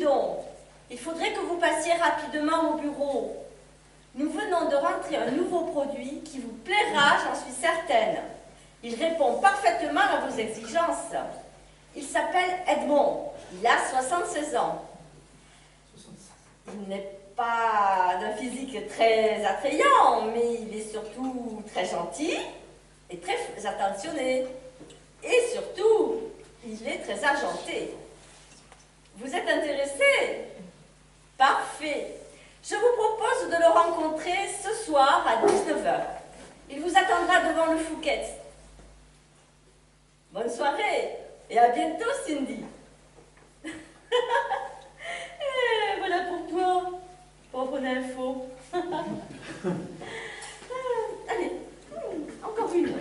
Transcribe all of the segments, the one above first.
donc, il faudrait que vous passiez rapidement au bureau. Nous venons de rentrer un nouveau produit qui vous plaira, j'en suis certaine. Il répond parfaitement à vos exigences. Il s'appelle Edmond. Il a 76 ans. Il n'est pas d'un physique très attrayant, mais il est surtout très gentil et très attentionné. Et surtout, il est très argenté. Vous êtes intéressé? Parfait. Je vous propose de le rencontrer ce soir à 19 h. Il vous attendra devant le Fouquet. Bonne soirée et à bientôt, Cindy. Et voilà pour toi, pauvre info. Allez, encore une.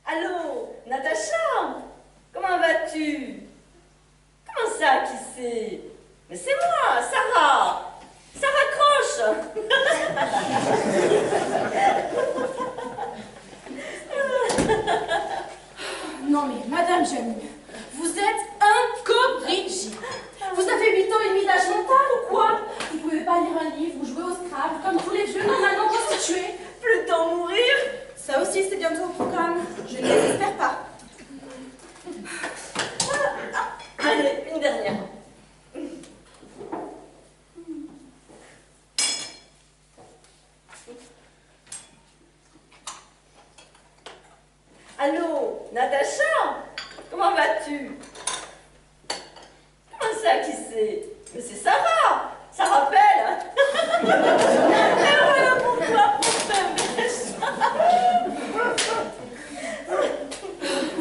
Allô, Natacha? Comment vas-tu? Comment ça, qui c'est? Mais c'est moi, Sarah. Ça raccroche. Non mais, Madame Janine, vous êtes incorrigible. Vous avez 8 ans et demi d'âge mental ou quoi? Vous pouvez pas lire un livre ou jouer au Scrabble comme tous les vieux normalement constitués. Plus d'en mourir. Ça aussi, c'est bientôt au programme. Je ne désespère pas. Allez, une dernière. Allô, Natacha? Comment vas-tu? Comment ça, qui c'est? Mais c'est Sarah. Ça rappelle. Et voilà pourquoi,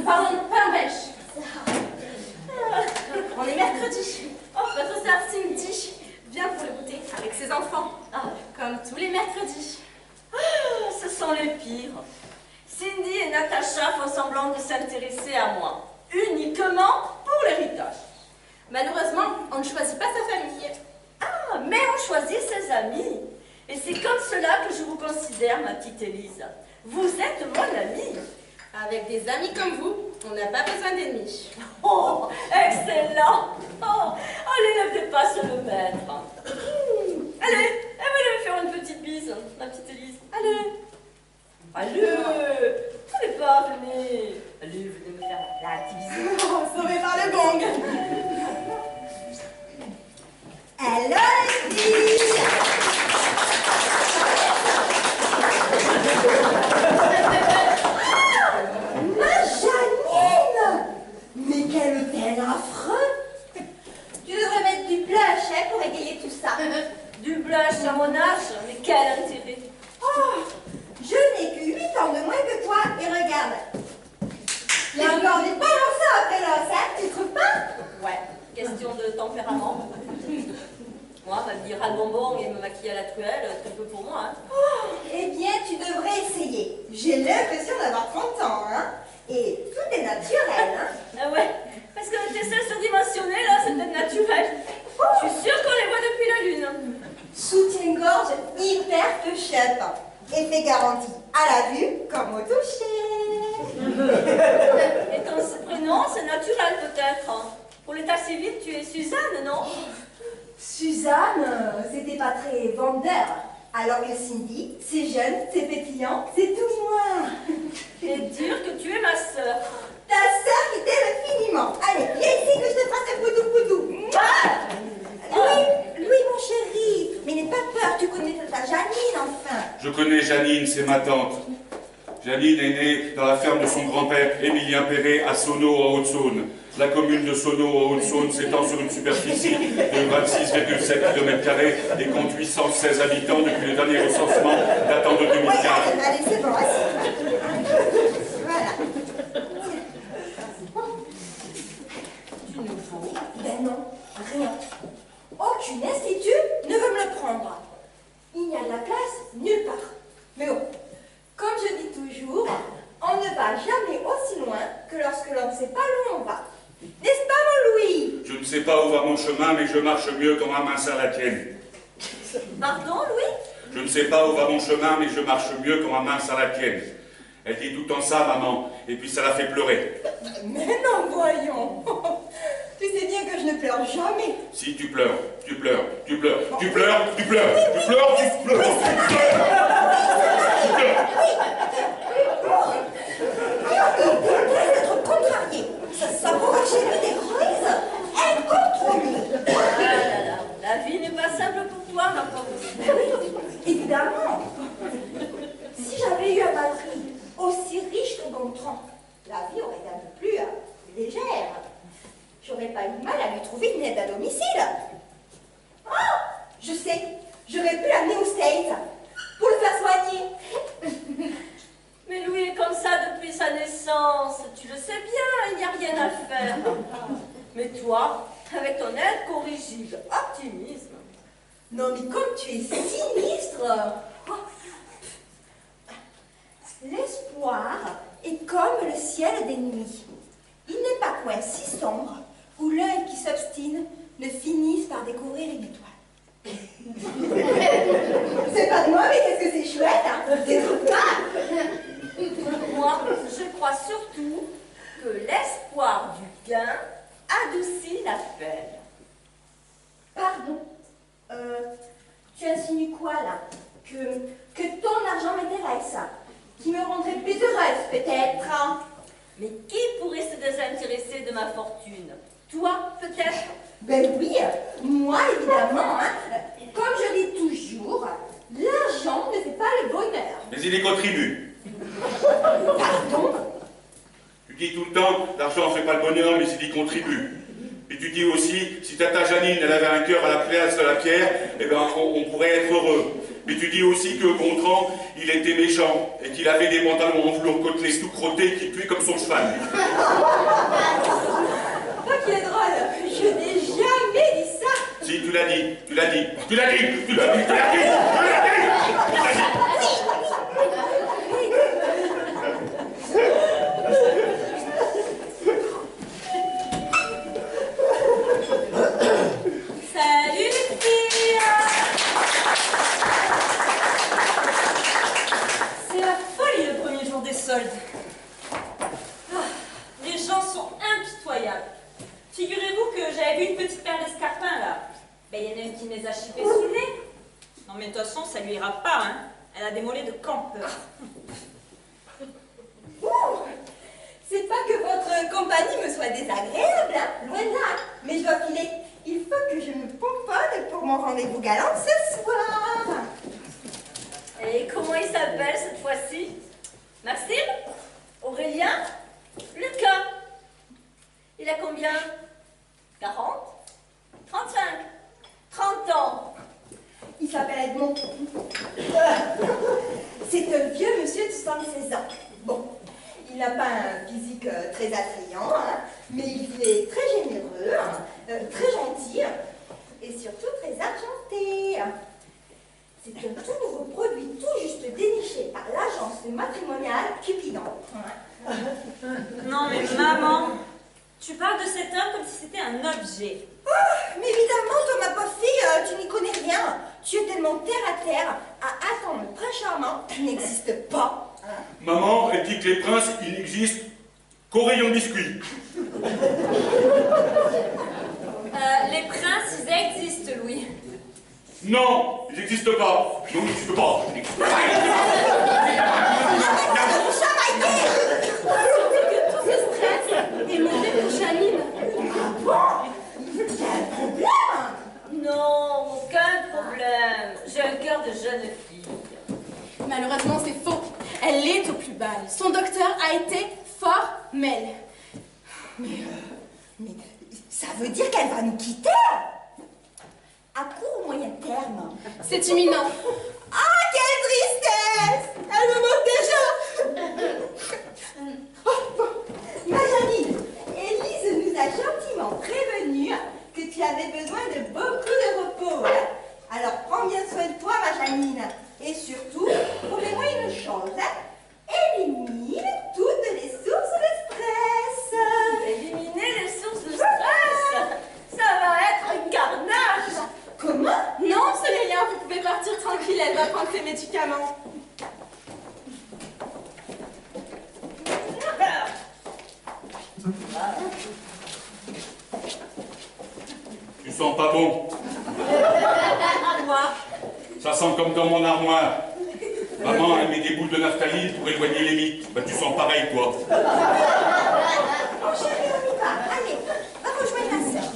Pardon, pas un bêche. On est mercredi. Oh, votre sœur Cindy vient pour le goûter avec ses enfants. Comme tous les mercredis. Ce sont les pires. Cindy et Natacha font semblant de s'intéresser à moi, uniquement pour l'héritage. Malheureusement, on ne choisit pas sa famille. Ah, mais on choisit ses amis. Et c'est comme cela que je vous considère, ma petite Élise. Vous êtes mon amie. Avec des amis comme vous, on n'a pas besoin d'ennemis. Oh, excellent. Oh, allez, ne faites pas se le mettre. Allez, venez me faire une petite bise, ma petite Élise. Allez. Allez, venez pas, venez. Allez, venez me faire la petite bise. Oh, sauvé par le gong. Hello les filles. Ma Janine! Mais quel hôtel affreux! Tu devrais mettre du blush hein, pour égayer tout ça. Du blush à mon âge, mais quel intérêt. Oh, je n'ai que 8 ans de moins que toi et regarde. Il y a encore des balances après l'os, hein, tu trouves pas? Ouais, question de tempérament. Moi, va me dire à le bonbon et me maquiller à la truelle, très peu pour moi. Hein. Oh, eh bien, tu devrais essayer. J'ai l'impression d'avoir 30 ans, hein. Et tout est naturel, hein. Ah ouais, parce que tes selles surdimensionnées, là, c'est peut-être naturel. Je suis sûre qu'on les voit depuis la lune. Soutien-gorge hyper touch-up. Effet garanti à la vue comme au toucher. Et ton prénom, c'est naturel peut-être. Pour l'état civil, tu es Suzanne, non? Suzanne, c'était pas très vendeur. Alors que Cindy, c'est jeune, c'est pétillant, c'est tout moi. C'est dur que tu es ma sœur. Ta sœur qui t'aime infiniment. Allez, viens ici que je te fasse un poudou-poudou. Louis, mon chéri, mais n'aie pas peur, tu connais ta Janine, enfin. Je connais Janine, c'est ma tante. Janine est née dans la ferme de son grand-père, Émilien Perret, à Sonneau, en Haute-Saône. La commune de Sonneau, en Haute-Saône, s'étend sur une superficie de 26,7 km² et compte 816 habitants depuis le dernier recensement datant de 2015. Ouais, allez, c'est bon, assieds-toi. Voilà. Du nouveau? Ben non, rien. Aucun institut ne veut me le prendre. Il n'y a de la place nulle part. Mais bon, comme je dis toujours, on ne va jamais aussi loin que lorsque l'on ne sait pas où on va. N'est-ce pas, mon Louis? Je ne sais pas où va mon chemin, mais je marche mieux quand ma main serre la tienne. Pardon, Louis? Je ne sais pas où va mon chemin, mais je marche mieux quand ma main serre la tienne. Elle dit tout le temps ça, maman, et puis ça la fait pleurer. Mais non, voyons. Tu sais bien que je ne pleure jamais. Si tu pleures, tu pleures, tu pleures, tu pleures, tu pleures, tu pleures, tu pleures, tu pleures. Être contrarié, ça s'approcher des roses, elle contrôle. Ah là là, la vie n'est pas simple pour toi, ma pauvre. Évidemment. Si j'avais eu un mari aussi riche que Gontran, la vie aurait été un peu plus légère. J'aurais pas eu de mal à lui trouver une aide à domicile. Ah, je sais, j'aurais pu l'amener aux States pour le faire soigner. Mais Louis est comme ça depuis sa naissance. Tu le sais bien, il n'y a rien à faire. Mais toi, avec ton incorrigible optimisme. Non, mais comme tu es sinistre. L'espoir est comme le ciel des nuits. Il n'est pas coin si sombre où l'œil qui s'obstine ne finisse par découvrir une étoile. C'est pas de moi, mais qu'est-ce que c'est chouette, hein? C'est trop pas. Moi, je crois surtout que l'espoir du gain adoucit la peine. Pardon. Tu insinues quoi, là? Que ton argent m'intéresse, qui me rendrait plus heureuse, peut-être, hein? Mais qui pourrait se désintéresser de ma fortune? Toi, peut-être? Ben oui, moi, évidemment, hein. Comme je dis toujours, l'argent ne fait pas le bonheur. Mais il y contribue. Pardon? Tu dis tout le temps, l'argent ne fait pas le bonheur, mais il y contribue. Et tu dis aussi, si tata Janine, elle avait un cœur à la place de la pierre, eh ben, on pourrait être heureux. Mais tu dis aussi que Gontran, il était méchant, et qu'il avait des pantalons en velours côtelés tout crottés qui puaient comme son cheval. Toi qui es drôle, je n'ai jamais dit ça. Si, tu l'as dit, tu l'as dit, tu l'as dit, tu l'as dit, tu l'as dit, tu l'as dit, tu l'as dit. Salut les filles! C'est la folie le premier jour des soldes. Ah, les gens sont impitoyables. Figurez-vous que j'avais vu une petite paire d'escarpins là. Ben, il y en a une qui me les a chippés sous le nez. Non mais de toute façon, ça lui ira pas, hein. Elle a des mollets de campeur. Ouh, c'est pas que votre compagnie me soit désagréable, hein, loin de là. Mais je dois filer. Il faut que je me pomponne pour mon rendez-vous galant ce soir. Et comment il s'appelle cette fois-ci? Maxime? Aurélien? Lucas? Il a combien? 40? 35? 30 ans? Il s'appelle Edmond. C'est un vieux monsieur de 76 ans. Bon, il n'a pas un physique très attrayant, hein, mais il est très généreux, hein, très gentil et surtout très argenté. C'est un tout nouveau produit tout juste déniché par l'agence matrimoniale Cupidon. Non mais maman, tu parles de cet homme comme si c'était un objet. Oh, mais évidemment, toi, ma pauvre fille, tu n'y connais rien. Tu es tellement terre à terre à attendre le prince charmant qui n'existe pas. Hein. Maman, elle dit que les princes, ils n'existent qu'au rayon biscuit. Les princes, ils existent, Louis. Non, ils n'existent pas. Non, ils n'existent pas. Ils n'existent pas. Surtout que tout ce stress est monté pour Janine. Non, aucun problème. J'ai un cœur de jeune fille. Malheureusement, c'est faux. Elle est au plus bal. Son docteur a été formel. Mais ça veut dire qu'elle va nous quitter à court ou moyen terme. C'est imminent. Ah, quelle tristesse! Elle me manque déjà. Oh, bon. Ma Janine, Élise nous a gentiment prévenu que tu avais besoin de beaucoup de repos. Hein. Alors prends bien soin de toi, ma Janine. Et surtout, promets-moi une chose. Élimine toutes les sources de stress. Éliminer les sources de stress, ça va être un carnage. Comment? Non, ce n'est rien. Vous doit prendre ses médicaments. Tu sens pas bon? Moi, Ça sent comme dans mon armoire. Maman, elle met des boules de naphtaline pour éloigner les mites. Bah, tu sens pareil, toi. Oh chérie, on y va. Allez, va rejoindre ma soeur.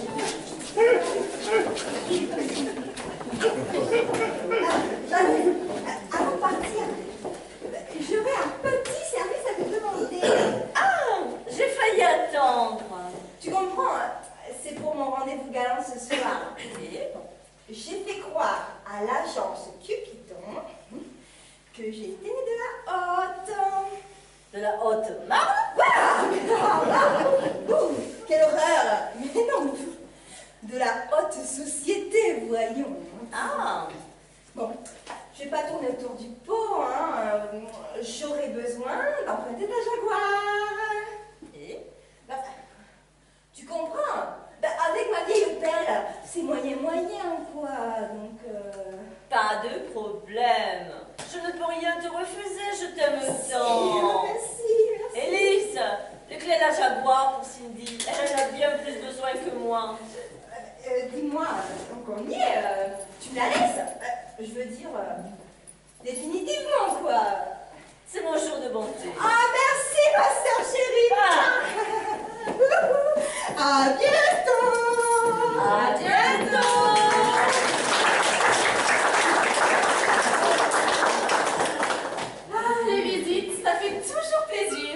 Avant de partir, j'aurais un petit service à te demander. ah, j'ai failli attendre. Tu comprends, c'est pour mon rendez-vous galant ce soir. J'ai fait croire à l'agence Cupidon que j'étais de la haute. De la Haute-Marne? Quelle horreur! Mais non, de la haute société, voyons. Ah, Bon, je vais pas tourner autour du pot, hein. J'aurais besoin d'emprunter ta Jaguar. et Bah, tu comprends? Bah, avec ma vieille Opel, c'est moyen, quoi. Donc, pas de problème. Je ne peux rien te refuser, je t'aime tant. Merci. Élise, les clés de la Jaguar pour Cindy. Elle en a bien plus besoin que moi. Dis-moi, donc on y est, tu me la laisses? Je veux dire, définitivement, quoi. C'est mon jour de bonté. Ah, merci, ma sœur chérie. À bientôt. À bientôt. Ah, les visites, ça fait toujours plaisir.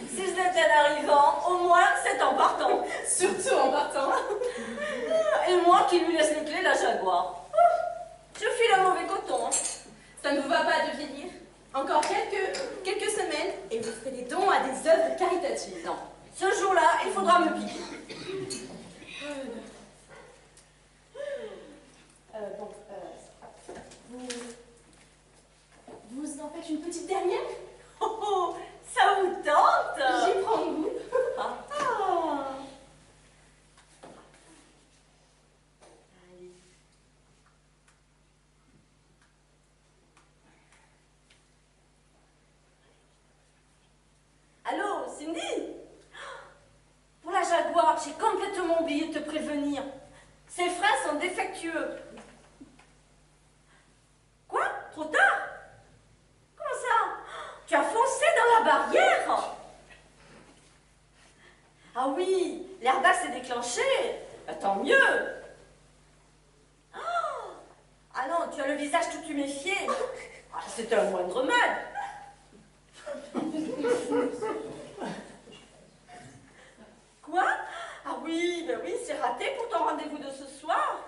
Si ce n'était en arrivant, au moins c'est en partant. Surtout en partant. Et moi qui lui laisse les clés de la Jaguar. Je file un mauvais coton. Ça ne vous va pas de vieillir? Encore quelques semaines et vous ferez des dons à des œuvres caritatives. Non. Ce jour-là, il faudra me piquer. Vous en faites une petite dernière? Oh, oh, ça vous tente? J'y prends goût. Ah. Allez. Allô, Cindy? Pour la Jaguar, j'ai complètement oublié de te prévenir. Ces freins sont défectueux. Quoi? Trop tard? Comment ça? Tu as foncé dans la barrière? Ah oui, l'airbag s'est déclenché. Bah, tant mieux. Ah non, tu as le visage tout tuméfié. Ah, c'était un moindre mal. Quoi? Ah oui, ben oui, c'est raté pour ton rendez-vous de ce soir.